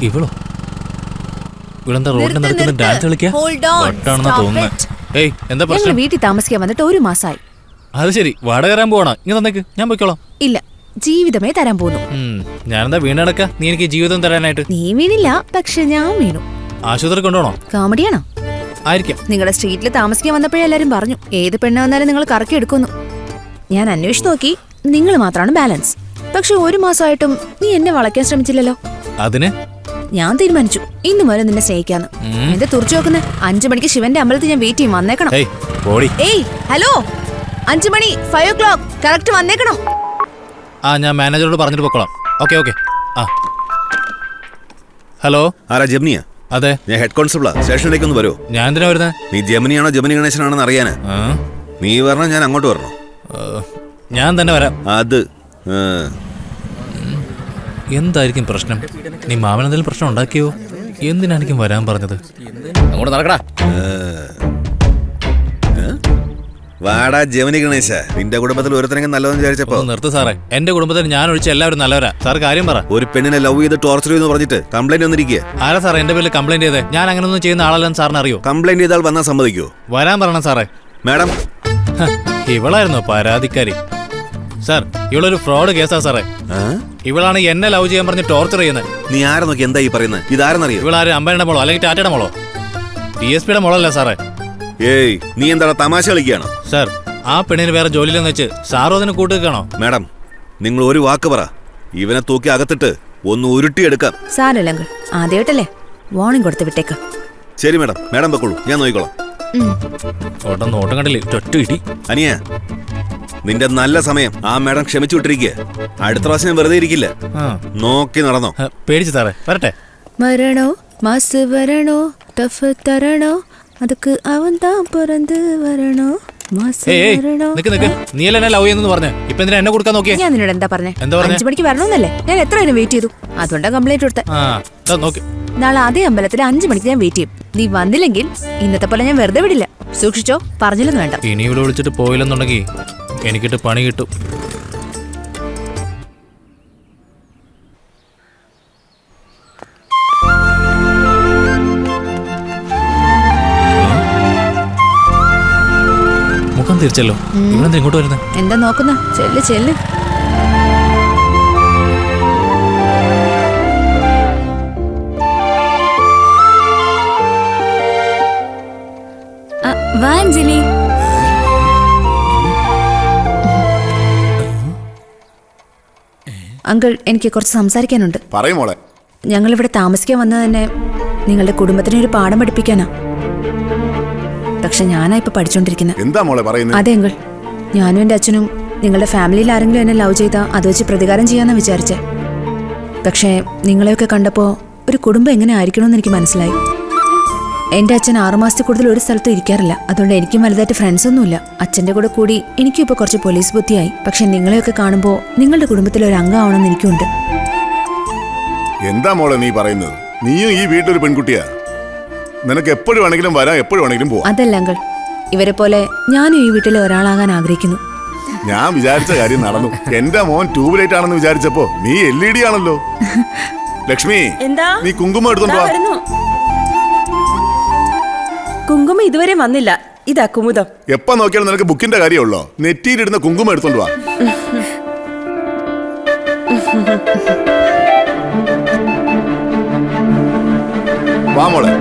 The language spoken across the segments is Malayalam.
ഇവളോ? ഇവളെന്താ റോഡിന്റെ നടക്കുന്ന ഡാൻസ് കളിക്കാ? തോന്നുന്നത്. ഏയ് എന്താ പ്രശ്നം? വീട്ടിൽ താമസിക്കാൻ വന്നിട്ട് 1 മാസമായി. അത് ശരി, വാടക തരാൻ പോവാണോ? ഇങ്ങനെ തന്നേക്ക്, ഞാൻ പോയിക്കോളാം. ഇല്ല, ജീവിതമേ തരാൻ പോകുന്നു. ഞാനെന്താ വീണടക്ക? നീ എനിക്ക് ജീവിതം തരാനായിട്ട്? നീ വീണില്ല, പക്ഷെ ഞാൻ വീണു. ആശുപത്രി കൊണ്ടുപോണോ? കോമഡിയാണോ? ആയിരിക്കാം. നിങ്ങളുടെ സ്ട്രീറ്റിൽ താമസിക്കാൻ വന്നപ്പോഴേ എല്ലാരും പറഞ്ഞു ഏത് പെണ്ണ് വന്നാലും നിങ്ങൾ കറക്കി എടുക്കുന്നു. ഞാൻ അന്വേഷിച്ചു നോക്കി, നിങ്ങൾ മാത്രമാണ് ബാലൻസ്. പക്ഷെ 1 മാസമായിട്ടും നീ എന്നെ വളയ്ക്കാൻ ശ്രമിച്ചില്ലല്ലോ. അതിന് ഞാൻ തീരുമാനിച്ചു ഇന്ന് മുതൽ നിന്നെ സ്നേഹിക്കാന്ന്. എന്റെ തുറച്ചു നോക്കുന്നത് 5 മണിക്ക് ശിവന്റെ അമ്പലത്തിൽ ഞാൻ വെയിറ്റ് ചെയ്യും, വന്നേക്കണം. ഏയ് ഹലോ, 5 മണി 5 o'clock കറക്റ്റ് വന്നേക്കണം. ഞാൻ മാനേജറോട് പറഞ്ഞിട്ട് പൊക്കോളാം. ഓക്കെ. ഹലോ, ആരാ? ജെമിനിയാ? അതെ, ഞാൻ ഹെഡ് കോൺസ്റ്റബിളാ. സ്റ്റേഷനിലേക്ക് ഒന്ന് വരുമോ? ഞാൻ എന്തിനാ വരുന്നത്? നീ ജെമിനിയാണോ ജെമിനി ഗണേശനാണെന്ന് അറിയാനാ. നീ വരണോ ഞാൻ അങ്ങോട്ട് വരണോ? ഞാൻ തന്നെ വരാം. അത് എന്തായിരിക്കും പ്രശ്നം? നീ മാമനെന്തെങ്കിലും പ്രശ്നം ഉണ്ടാക്കിയോ? എന്തിനായിരിക്കും വരാൻ പറഞ്ഞത്? അങ്ങോട്ട് നടക്കടാ. വാടാ ജെമിനി ഗണേശ, നിന്റെ കുടുംബത്തിൽ ഒരുത്തനെങ്കിലും നല്ലതെന്ന് വിചാരിച്ചപ്പോ. നിർത്ത് സാറേ, എന്റെ കുടുംബത്തിൽ ഞാൻ ഒഴിച്ച് എല്ലാവരും നല്ലവരാ. സാർ കാര്യം പറ. ഒരു പെണ്ണിനെ ലവ് ചെയ്ത് ടോർച്ചർ ചെയ്യുന്നു പറഞ്ഞിട്ട് കംപ്ലൈന്റ് വന്നിരിക്കുക. ആരാ സാറേ എന്റെ പേരിൽ കംപ്ലൈന്റ് ചെയ്തേ? ഞാൻ അങ്ങനെയൊന്നും ചെയ്യുന്ന ആളല്ലെന്ന് സാറിന് അറിയോ? കംപ്ലൈന്റ് ചെയ്താൽ വന്നാൽ സമ്മതിക്കോ? വരാൻ പറയണം സാറേ. മാഡം, ഇവളായിരുന്നോ പരാതിക്കാരി? സാർ, ഇവളൊരു ഫ്രോഡ് കേസാ സാറേ. ഇവളാണ് എന്നെ ലവ് ചെയ്യാൻ പറഞ്ഞ് ടോർച്ചർ ചെയ്യുന്നത്. നീ ആരെ നോക്കി എന്താ ഈ പറയുന്നത്? ഇതാരെന്നറിയോ? ഇവളാരും അമ്പയുടെ മോളോ അല്ലെങ്കിൽ ടാറ്റയുടെ മോളോ? DSPയുടെ മോളല്ല സാറേ. ഏയ്, നീ എന്താ തമാശ കളിക്കുകയാണോ? സാർ, ആ പെണ്ണിന് വേറെ ജോലിയിലെന്ന് വെച്ച് സാറോ അതിന് കൂട്ടുകയാണോ? മാഡം, നിങ്ങൾ ഒരു വാക്ക് പറ, ഇവനെ തൂക്കി അകത്തിട്ട് ഒന്ന് ഉരുട്ടിയെടുക്കാം. സാരമില്ല അങ്കിൾ, ആദ്യമായിട്ടല്ലേ, വാർണിംഗ് കൊടുത്ത് വിട്ടേക്ക്. ശരി മാഡം, മാഡം വെക്കോളൂ, ഞാൻ നോക്കിക്കോളാം. ഓട്ടം കണ്ടില്ലേ, ഒറ്റ ഇടി. അനിയ, നിന്റെ നല്ല സമയം ആ മാഡം ക്ഷമിച്ചു വിട്ടിരിക്കുക. അടുത്ത പ്രാവശ്യം വെറുതെ ഇരിക്കില്ല, നോക്കി നടന്നോ. പേടിച്ചു സാറേ, വരട്ടെ. വരണോ മാസ് വരണോ ടഫ് തരണോ അതുക്ക് അവൻ താൻ പുറത്ത് വരണോ. നീ എന്നെ ലവ് ചെയ്യുന്നു പറഞ്ഞു, ഇപ്പൊ എന്തിനാ എന്നെ കൊടുക്കാൻ നോക്കിയേ? ഞാൻ നിന്നോട് എന്താ പറഞ്ഞേ? 5 മണിക്ക് വരണോന്നല്ലേ? ഞാൻ എത്ര നേരം വെയിറ്റ് ചെയ്തു, അതുകൊണ്ടാ കംപ്ലൈന്റ് കൊടുത്തേ. നാളെ അതേ അമ്പലത്തിൽ 5 മണിക്ക് ഞാൻ വെയിറ്റ് ചെയ്യും. നീ വന്നില്ലെങ്കിൽ ഇന്നത്തെ പോലെ ഞാൻ വെറുതെ വിടില്ല. സൂക്ഷിച്ചോ, പറഞ്ഞില്ലെന്ന് വേണ്ട. ഇനി ഇവിടെ വിളിച്ചിട്ട് പോയില്ലെന്നുണ്ടെങ്കിൽ എനിക്കിട്ട് പണി കിട്ടും. മുഖം തിരിച്ചല്ലോ, ഇവനെന്താ ഇങ്ങോട്ട് വരുന്നത്? എന്താ നോക്കുന്ന? ചെല്ല് ചെല്ല്. വാ അഞ്ജലി. അങ്കിൾ, എനിക്ക് കുറച്ച് സംസാരിക്കാനുണ്ട്. പറയൂ മോളെ. ഞങ്ങളിവിടെ താമസിക്കാൻ വന്നത് തന്നെ നിങ്ങളുടെ കുടുംബത്തിന് ഒരു പാഠം പഠിപ്പിക്കാനാ. പക്ഷെ ഞാനാ ഇപ്പൊ പഠിച്ചോണ്ടിരിക്കുന്നത്. എന്താ മോളെ പറയുന്നത്? അതെ അങ്കിൾ, ഞാനും എന്റെ അച്ഛനും നിങ്ങളുടെ ഫാമിലിയിൽ ആരെങ്കിലും എന്നെ ലവ് ചെയ്താൽ അത് വെച്ച് പ്രതികാരം ചെയ്യാന്നാ വിചാരിച്ചേ. പക്ഷേ നിങ്ങളെയൊക്കെ കണ്ടപ്പോ ഒരു കുടുംബം എങ്ങനെ ആയിരിക്കണമെന്ന് എനിക്ക് മനസ്സിലായി. എന്റെ അച്ഛൻ 6 മാസത്തിൽ കൂടുതൽ ഒരു സ്ഥലത്തും ഇരിക്കാറില്ല. അതുകൊണ്ട് എനിക്കും വലുതായിട്ട് ഫ്രണ്ട്സ് ഒന്നുമില്ല. അച്ഛന്റെ കൂടെ കൂടി എനിക്കും ഇപ്പൊ കുറച്ച് പോലീസ് ബുദ്ധിയായി. പക്ഷെ നിങ്ങളെയൊക്കെ കാണുമ്പോൾ നിങ്ങളുടെ കുടുംബത്തിലെ ഒരു അംഗമാവണമെന്ന് എനിക്കുണ്ട്. എന്താ മോളെ നീ പറയുന്നത്? നീയും ഈ വീട്ടിലൊരു പെൺകുട്ടിയാ. നിനക്ക് എപ്പോഴും വേണമെങ്കിലും വരാം, എപ്പോഴും വേണമെങ്കിലും പോവാം. അതല്ല അങ്കിൾ, ഇവരെ പോലെ ഞാനും ഈ വീട്ടിലെ ഒരാളാകാൻ ആഗ്രഹിക്കുന്നു. ഞാൻ വിചാരിച്ച കാര്യം നടന്നു. എന്റെ മോൻ ട്യൂബ്ലൈറ്റ് ആണെന്ന് വിചാരിച്ചപ്പോ നീ LED ആണല്ലോ. ലക്ഷ്മി, നീ കുങ്കുമം എടുത്തോണ്ട് വാ. കുങ്കുമം ഇതുവരെ വന്നില്ല. ഇതാ കുമുദം. എപ്പ നോക്കിയാലും നിനക്ക് ബുക്കിന്റെ കാര്യമുള്ളോ? നെറ്റിയിലിടുന്ന കുങ്കുമം എടുത്തോണ്ട് വാ. വാ മോളെ.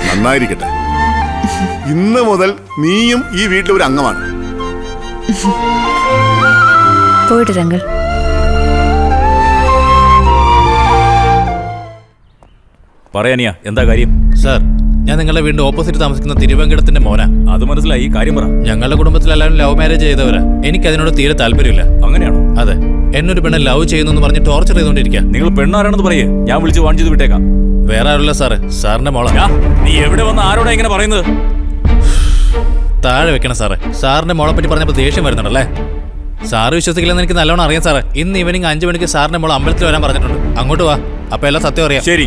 നന്നായിരിക്കട്ടെ. ഇന്ന് മുതൽ നീയും ഈ വീട്ടിലെ ഒരു അംഗമാണ്. പോയിട്ട് അങ്കിൾ. പറയാനിയാ, എന്താ കാര്യം? സാർ, ഞാൻ നിങ്ങളുടെ വീടിന്റെ ഓപ്പോസിറ്റ് താമസിക്കുന്ന തിരുവങ്കടത്തിന്റെ മോനാ. അത് മനസ്സിലായി, ഈ കാര്യം പറ. ഞങ്ങളുടെ കുടുംബത്തിൽ എല്ലാവരും ലവ് മാരേജ് ചെയ്തവരാ. എനിക്ക് അതിനോട് തീരെ താല്പര്യമില്ല. അങ്ങനെയാണോ? അതെ, എന്നൊരു പെണ്ണെ ലവ് ചെയ്യുന്നു പറഞ്ഞ് ടോർച്ചർ ചെയ്തോണ്ടിരിക്കുക. നിങ്ങൾ പെണ്ണാരാണെന്ന് പറയേ, ഞാൻ വിളിച്ച് വാൺ ചെയ്ത് വിട്ടേക്കാം. വേറെ ആരുള്ള സാറ്, സാറിന്റെ മോളാ. നീ എവിടെ വന്ന് ആരോടാ ഇങ്ങനെ പറയുന്നത്? താഴെ വെക്കണം സാറേ. സാറിന്റെ മോളെ പറ്റി പറഞ്ഞപ്പോൾ ദേഷ്യം വരുന്നുണ്ടല്ലേ? സാറ് വിശ്വസിക്കില്ലെന്ന് എനിക്ക് നല്ലോണം അറിയാം സാറേ. ഇന്ന് ഈവനിങ് 5 മണിക്ക് സാറിന്റെ മോൾ അമ്പലത്തിൽ വരാൻ പറഞ്ഞിട്ടുണ്ട്. അങ്ങോട്ട് വാ, അപ്പൊ എല്ലാം സത്യം അറിയാം. ശരി,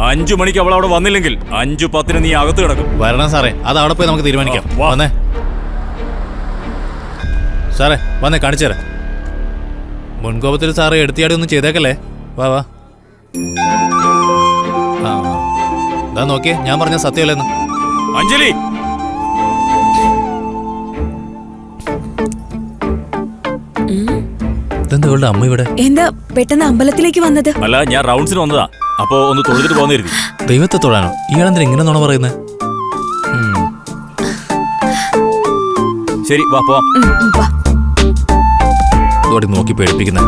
5 മണിക്ക് അവൾ അവിടെ വന്നില്ലെങ്കിൽ 5:10 നീ അകത്ത് കിടക്കും. വരണം സാറേ, അത് അവിടെ പോയി നമുക്ക് തീരുമാനിക്കാം. വന്നേ സാറേ, വന്നേ കാണിച്ചു തരാം. മുൻകോപത്തിൽ സാറ് എടുത്തിയാടി ഒന്നും ചെയ്തേക്കല്ലേ. വാ വാ. ആ ഇതാ നോക്കിയേ, ഞാൻ പറഞ്ഞ സത്യമല്ലെന്ന്. അഞ്ജലി, ഇതെന്താ ഇവളുടെ അമ്മ ഇവിടെ? എന്താ പെട്ടെന്ന് അമ്പലത്തിലേക്ക് വന്നത്? അല്ല, ഞാൻ റൗണ്ട്സിന് വന്നതാ. അപ്പോ ഒന്ന് തൊഴുതിട്ട് പോന്നിരുന്നു. ദൈവത്തെ തൊഴാനോ? ഇയാളെന്തിനാ ഇങ്ങനെ നുണ പറയുന്നത്? ശരി, വാ പോവാം. ഇതോടെ നോക്കി പേടിപ്പിക്കുന്ന.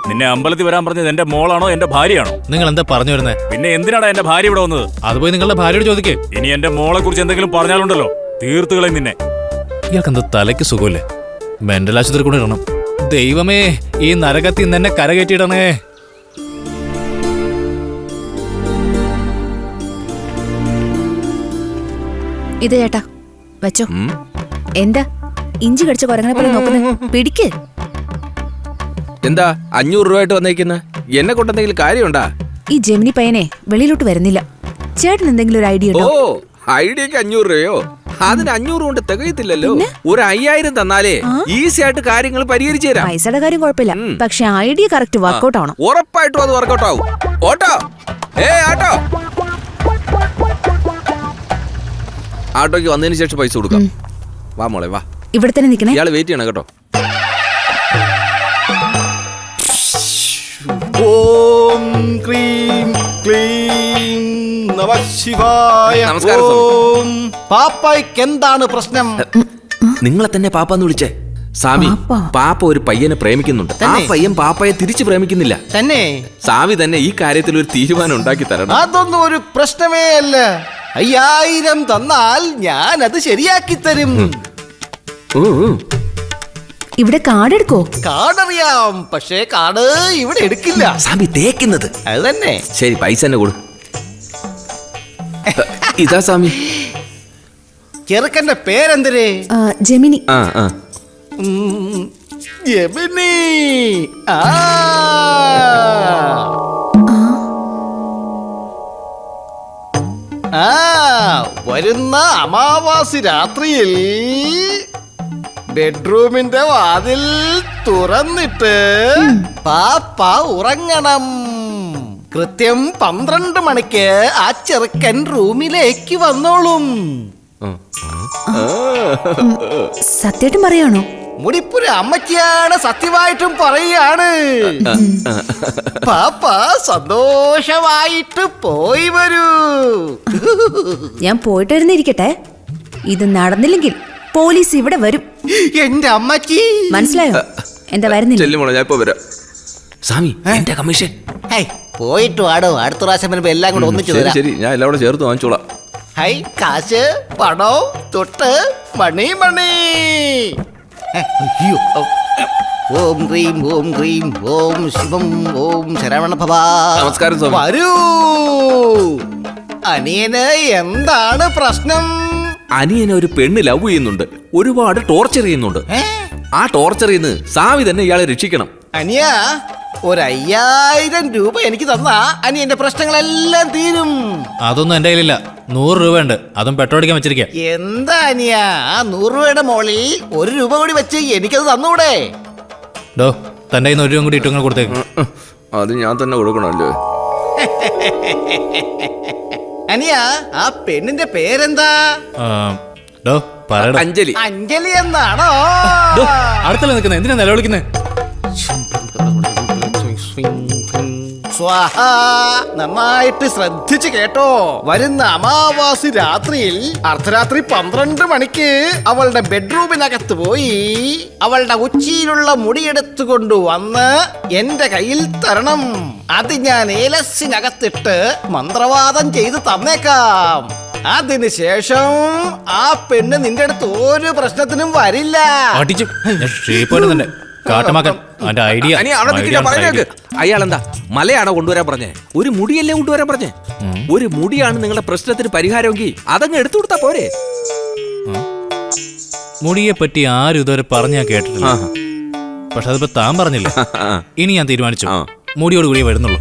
നിന്നെ അമ്പലത്തിൽ വരാൻ പറഞ്ഞത് എന്റെ മോളാണോ എന്റെ ഭാര്യയാണോ? നിങ്ങൾ എന്താ പറഞ്ഞു വരുന്നത്? പിന്നെ എന്തിനാടാ എന്റെ ഭാര്യ ഇവിടെ വന്നത്? അത് പോയി നിങ്ങളുടെ ഭാര്യയോട് ചോദിക്കേ. ഇനി എന്റെ മോളെ കുറിച്ച് എന്തെങ്കിലും പറഞ്ഞാലുണ്ടല്ലോ, തീർത്തുകളെ നിന്നെ. ഇയാൾക്ക് എന്താ തലയ്ക്ക് സുഖമില്ലേ? മെന്റൽ ആശുപത്രി കൊണ്ട് ഇടണം. ദൈവമേ, ഈ നരകത്തിൽ നിന്ന് എന്നെ കരകയറ്റിയിടണേ. ഇത് ചേട്ടാ വെച്ചോ. എന്താ ഇഞ്ചി കടിച്ച കുരങ്ങനെ പോലെ നോക്കുന്നത്? പിടിക്ക്. എന്താ 500 രൂപയായിട്ട് വന്നേക്കുന്ന? എന്നെ കൊണ്ടെന്തെങ്കിലും കാര്യമുണ്ടാ? ഈ ജെമിനി പയ്യനെ വെളിയിലോട്ട് വരുന്നില്ല. ചേട്ടൻ എന്തെങ്കിലും ഒരു ഐഡിയ ഓ, ഉണ്ടോ? ഐഡിയക്ക് 500 രൂപയോ? അതിന് 500 കൊണ്ട് തികയത്തില്ലല്ലോ. ഒരു 5000 തന്നാലേ ഈസി ആയിട്ട് കാര്യങ്ങൾ പരിഹരിച്ചു തരാം. പൈസയുടെ കാര്യം കുഴപ്പമില്ല, പക്ഷെ ഐഡിയ കറക്റ്റ് വർക്കൗട്ട് ആവണം. ഉറപ്പായിട്ടും അത് വർക്കൗട്ട് ആവും. ഓട്ടോ, ആട്ടോ. ആട്ടോയ്ക്ക് വന്നതിന് ശേഷം പൈസ കൊടുക്കാം. വാ മോളെ വാ. ഇവിടെ തന്നെ നിക്കണേ. ഇയാള് വെയിറ്റ് ചെയ്യണം കേട്ടോ. ഓം ക്രീം ക്ലീം നമഃശിവായ. നമസ്കാരം സ്വാമി. ഓം പാപ്പായ്ക്ക് എന്താണ് പ്രശ്നം? നിങ്ങളെ തന്നെ പാപ്പാന്ന് വിളിച്ചേ. സ്വാമി, പാപ്പ ഒരു പയ്യനെ പ്രേമിക്കുന്നുണ്ട്. ആ പയ്യൻ പാപ്പയെ തിരിച്ചു പ്രേമിക്കുന്നില്ല. തന്നെ സ്വാമി തന്നെ ഈ കാര്യത്തിൽ ഒരു തീരുമാനം ഉണ്ടാക്കി തരണം. അതൊന്നും ഒരു പ്രശ്നമേ അല്ല. 5000 തന്നാൽ ഞാൻ അത് ശരിയാക്കി തരും. ഇവിടെ കാർഡ് എടുക്കോ? കാർഡ് അറിയാം, പക്ഷേ കാർഡ് ഇവിടെ എടുക്കില്ല. സ്വാമി തേക്കുന്നത് അത് തന്നെ. ശരി, പൈസ തന്നെ കൊടു. ഇതാ സ്വാമി. ചെറുക്കന്റെ പേരെന്തര്? ജെമിനി. ജെമിനി. വരുന്ന അമാവാസി രാത്രിയിൽ ബെഡ്റൂമിന്റെ വാതിൽ തുറന്നിട്ട് പാപ്പ ഉറങ്ങണം. കൃത്യം 12 മണിക്ക് ആ ചെറുക്കൻ റൂമിലേക്ക് വന്നോളും. സത്യമായിട്ടും പറയാണോ? മുടിപ്പുര അമ്മയ്ക്കാണ് സത്യമായിട്ടും പറയുകയാണ്. പാപ്പ സന്തോഷമായിട്ട് പോയി വരൂ. ഞാൻ പോയിട്ട് വരുന്നിരിക്കട്ടെ. ഇത് നടന്നില്ലെങ്കിൽ പോലീസ് ഇവിടെ വരും. എന്റെ അമ്മച്ചി മനസ്സിലായോ? എന്താ വരുന്നില്ല? ചെല്ലുമോളെ, ഞാൻ ഇപ്പൊ വരാം. സ്വാമി, എന്റെ കമ്മീഷൻ. പോയിട്ട് വാടോ, അടുത്ത പ്രാവശ്യം വരുമ്പോ എല്ലാം കൂടെ ഒന്നിച്ചു ശരി തരാം. ശരി, ഞാൻ എല്ലാം കൂടെ ചേർത്ത് വാങ്ങിച്ചോളാം. ഹൈ, കാശ്, പണം, തൊട്ട് മണി മണി. അയ്യോ. ഓം ക്രീം ഓം ക്രീം ഓം ശിവം ഓം ശരവണ ഭവ. നമസ്കാരം സ്വാമി. വരൂ. അനിയന് എന്താണ് പ്രശ്നം? അനിയനെ ഒരു പെണ്ണ് ലവ് ചെയ്യുന്നുണ്ട്, ഒരുപാട് ടോർച്ചർ ചെയ്യുന്നുണ്ട്. ആ ടോർച്ചറിൽ നിന്ന് സ്വാമി തന്നെ ഇയാളെ രക്ഷിക്കണം. അനിയ, ഒരു 5000 രൂപ എനിക്ക് തന്നാ അനിയന്റെ പ്രശ്നങ്ങളെല്ലാം തീരും. അതൊന്നും എന്റെ കയ്യിലില്ല. 100 രൂപ ഉണ്ട്, അതും പെട്രോൾ അടിക്കാൻ വെച്ചിരിക്കാം. എന്താ അനിയ, ആ 100 രൂപയുടെ മോളിൽ 1 രൂപ കൂടി വെച്ച് എനിക്കത് തന്നൂടെ? ഡോ, തന്റെ കയ്യിൽ നിന്ന് 1 രൂപ കൂടി ഇട്ടു കൊടുത്തേക്ക്. അത് ഞാൻ തന്നെ കൊടുക്കണമല്ലോ. അനിയ, ആ പെണ്ണിന്റെ പേരെന്താ? ഡോ പറയടാ. അഞ്ജലി. അഞ്ജലി എന്നാണോ? ഡോ, അടുത്തല്ല നിൽക്കുന്നത്, എന്തിനാ നിലവിളിക്കുന്നത്? സ്വാഹ. നന്നായിട്ട് ശ്രദ്ധിച്ചു കേട്ടോ. വരുന്ന അമാവാസി രാത്രിയിൽ അർദ്ധരാത്രി 12 മണിക്ക് അവളുടെ ബെഡ്റൂമിനകത്ത് പോയി അവളുടെ ഉച്ചിയിലുള്ള മുടിയെടുത്തു കൊണ്ടുവന്ന് എന്റെ കയ്യിൽ തരണം. അത് ഞാൻ ഏലസിനകത്തിട്ട് മന്ത്രവാദം ചെയ്ത് തന്നേക്കാം. അതിനുശേഷം ആ പെണ്ണ് നിന്റെ അടുത്ത് ഒരു പ്രശ്നത്തിനും വരില്ല. അടിച്ചു ഷേപ്പായിട്ട് തന്നെ കാട്ടമാക്കാൻ അവന്റെ ഐഡിയ. അയാളെന്താ മലയാണോ കൊണ്ടുവരാൻ പറഞ്ഞേ? ഒരു മുടിയല്ലേ കൊണ്ടുവരാൻ പറഞ്ഞേ? ഒരു മുടിയാണ് നിങ്ങളുടെ പ്രശ്നത്തിന് പരിഹാരമെങ്കിൽ അതങ്ങ് എടുത്തു കൊടുത്താ പോരെ? മുടിയെ പറ്റി ആരും ഇതുവരെ പറഞ്ഞ് ഞാൻ കേട്ടിട്ടില്ല. പക്ഷെ അതിപ്പോ താൻ പറഞ്ഞില്ല. ഇനി ഞാൻ തീരുമാനിച്ചു, മുടിയോട് കൂടിയേ വരുന്നുള്ളൂ.